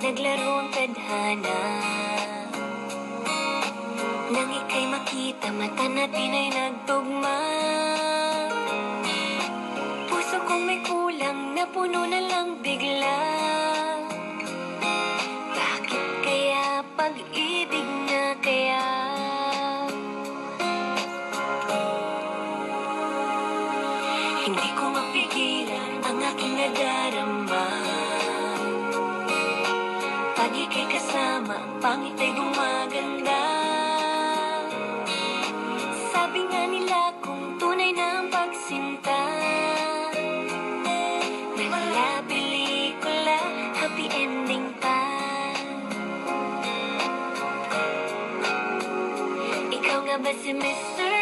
naglaro ang tadhana. Nang ika'y makita, mata natin ay nagtugma. Puso kong may kulang, napuno na lang bigla. Bakit kaya pag-ibig na kaya? Hindi ko mapigilan ang aking nadarama. Pag ika'y kasama, ang pangit ay gumaganda. Sabi nga nila kung tunay na ang pagsinta, wala pelikula, happy ending pa. Ikaw nga ba si Mr.